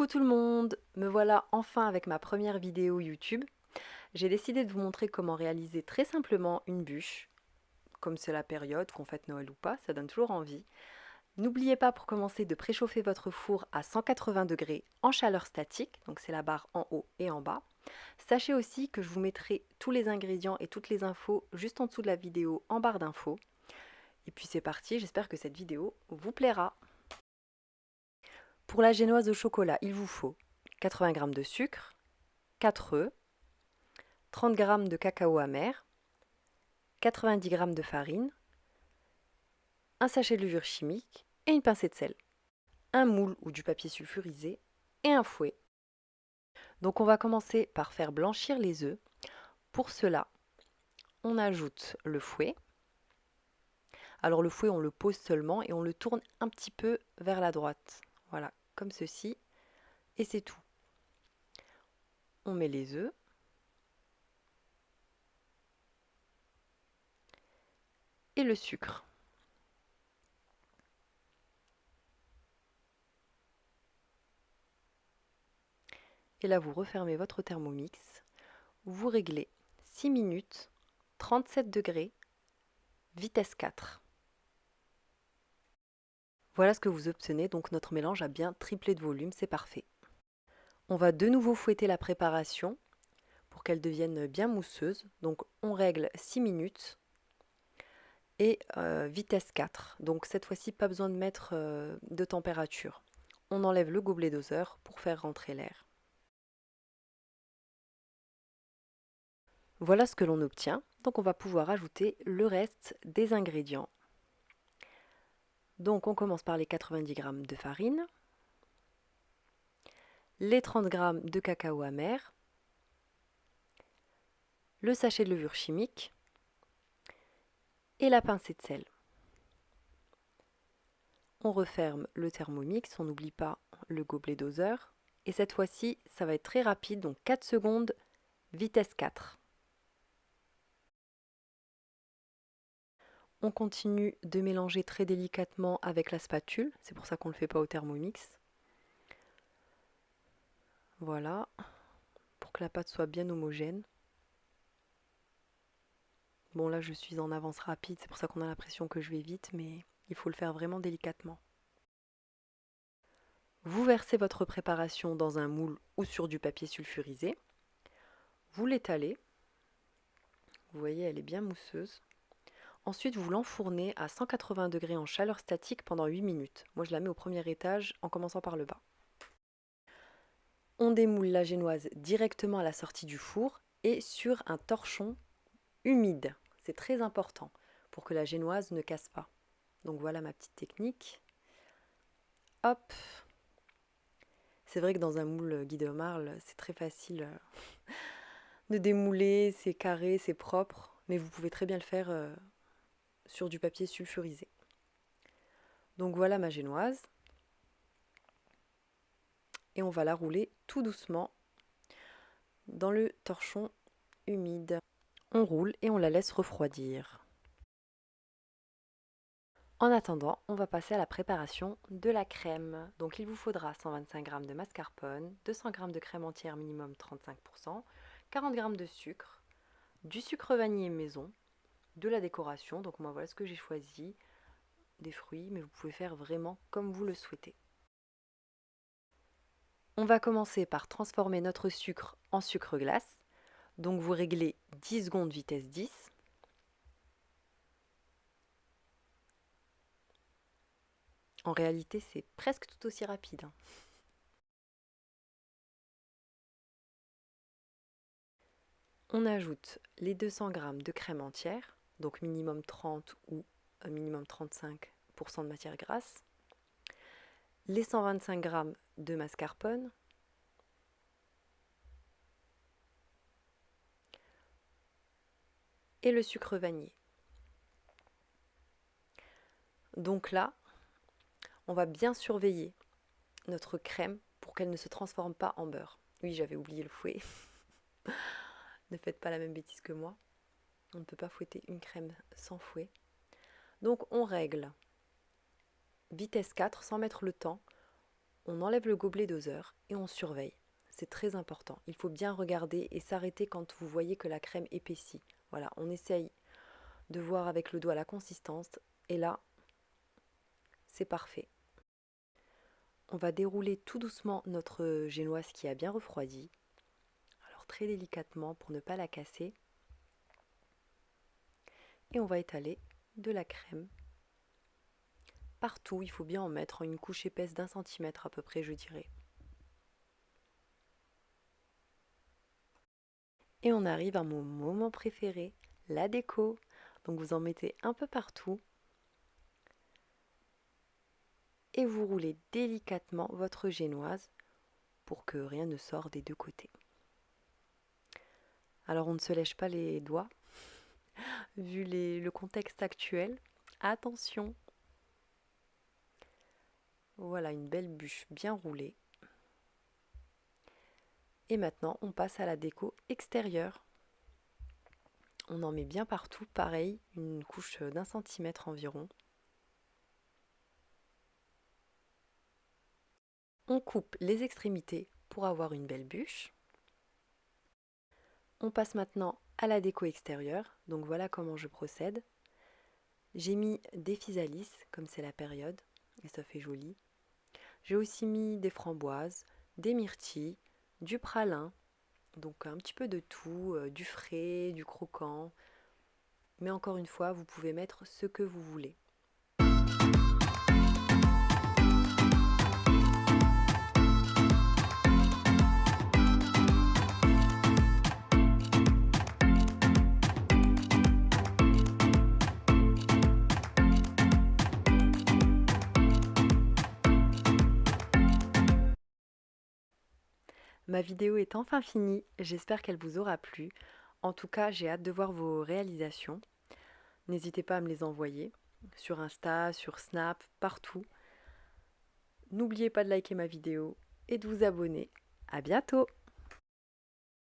Coucou tout le monde, me voilà enfin avec ma première vidéo YouTube. J'ai décidé de vous montrer comment réaliser très simplement une bûche, comme c'est la période, qu'on fête Noël ou pas, ça donne toujours envie. N'oubliez pas pour commencer de préchauffer votre four à 180 degrés en chaleur statique, donc c'est la barre en haut et en bas. Sachez aussi que je vous mettrai tous les ingrédients et toutes les infos juste en dessous de la vidéo en barre d'infos. Et puis c'est parti, j'espère que cette vidéo vous plaira. Pour la génoise au chocolat, il vous faut 80 g de sucre, 4 œufs, 30 g de cacao amer, 90 g de farine, un sachet de levure chimique et une pincée de sel, un moule ou du papier sulfurisé et un fouet. Donc on va commencer par faire blanchir les œufs. Pour cela, on ajoute le fouet. Alors le fouet, on le pose seulement et on le tourne un petit peu vers la droite. Voilà, comme ceci. Et c'est tout. On met les œufs. Et le sucre. Et là, vous refermez votre Thermomix. Vous réglez 6 minutes, 37 degrés, vitesse 4. Voilà ce que vous obtenez, donc notre mélange a bien triplé de volume, c'est parfait. On va de nouveau fouetter la préparation pour qu'elle devienne bien mousseuse. Donc on règle 6 minutes et vitesse 4. Donc cette fois-ci, pas besoin de mettre de température. On enlève le gobelet doseur pour faire rentrer l'air. Voilà ce que l'on obtient. Donc on va pouvoir ajouter le reste des ingrédients. Donc on commence par les 90 g de farine, les 30 g de cacao amer, le sachet de levure chimique et la pincée de sel. On referme le Thermomix, on n'oublie pas le gobelet doseur. Et cette fois-ci, ça va être très rapide, donc 4 secondes, vitesse 4. On continue de mélanger très délicatement avec la spatule, c'est pour ça qu'on ne le fait pas au Thermomix. Voilà, pour que la pâte soit bien homogène. Bon là je suis en avance rapide, c'est pour ça qu'on a l'impression que je vais vite, mais il faut le faire vraiment délicatement. Vous versez votre préparation dans un moule ou sur du papier sulfurisé. Vous l'étalez. Vous voyez, elle est bien mousseuse. Ensuite, vous l'enfournez à 180 degrés en chaleur statique pendant 8 minutes. Moi, je la mets au premier étage en commençant par le bas. On démoule la génoise directement à la sortie du four et sur un torchon humide. C'est très important pour que la génoise ne casse pas. Donc voilà ma petite technique. Hop. C'est vrai que dans un moule Guy de marle, c'est très facile de démouler, c'est carré, c'est propre, mais vous pouvez très bien le faire sur du papier sulfurisé. Donc voilà ma génoise. Et on va la rouler tout doucement dans le torchon humide. On roule et on la laisse refroidir. En attendant, on va passer à la préparation de la crème. Donc il vous faudra 125 g de mascarpone, 200 g de crème entière minimum 35%, 40 g de sucre, du sucre vanillé maison, de la décoration. Donc moi voilà ce que j'ai choisi, des fruits, mais vous pouvez faire vraiment comme vous le souhaitez. On va commencer par transformer notre sucre en sucre glace. Donc vous réglez 10 secondes vitesse 10. En réalité, c'est presque tout aussi rapide. On ajoute les 200 g de crème entière, donc minimum 30 ou minimum 35% de matière grasse, les 125 g de mascarpone, et le sucre vanillé. Donc là, on va bien surveiller notre crème pour qu'elle ne se transforme pas en beurre. Oui, j'avais oublié le fouet. Ne faites pas la même bêtise que moi. On ne peut pas fouetter une crème sans fouet. Donc on règle vitesse 4 sans mettre le temps. on enlève le gobelet doseur et on surveille. C'est très important. Il faut bien regarder et s'arrêter quand vous voyez que la crème épaissit. Voilà, on essaye de voir avec le doigt la consistance et là, c'est parfait. On va dérouler tout doucement notre génoise qui a bien refroidi. Alors très délicatement pour ne pas la casser. Et on va étaler de la crème partout. Il faut bien en mettre une couche épaisse d'1 cm à peu près, je dirais. Et on arrive à mon moment préféré, la déco. Donc vous en mettez un peu partout. Et vous roulez délicatement votre génoise pour que rien ne sorte des deux côtés. Alors on ne se lèche pas les doigts, vu le contexte actuel. Attention! Voilà une belle bûche bien roulée. Et maintenant on passe à la déco extérieure. On en met bien partout, pareil, une couche d'1 cm environ. On coupe les extrémités pour avoir une belle bûche. On passe maintenant à la déco extérieure, donc voilà comment je procède. J'ai mis des physalis, comme c'est la période, et ça fait joli. J'ai aussi mis des framboises, des myrtilles, du pralin, donc un petit peu de tout, du frais, du croquant. Mais encore une fois, vous pouvez mettre ce que vous voulez. Ma vidéo est enfin finie, j'espère qu'elle vous aura plu. En tout cas, j'ai hâte de voir vos réalisations. N'hésitez pas à me les envoyer sur Insta, sur Snap, partout. N'oubliez pas de liker ma vidéo et de vous abonner. À bientôt!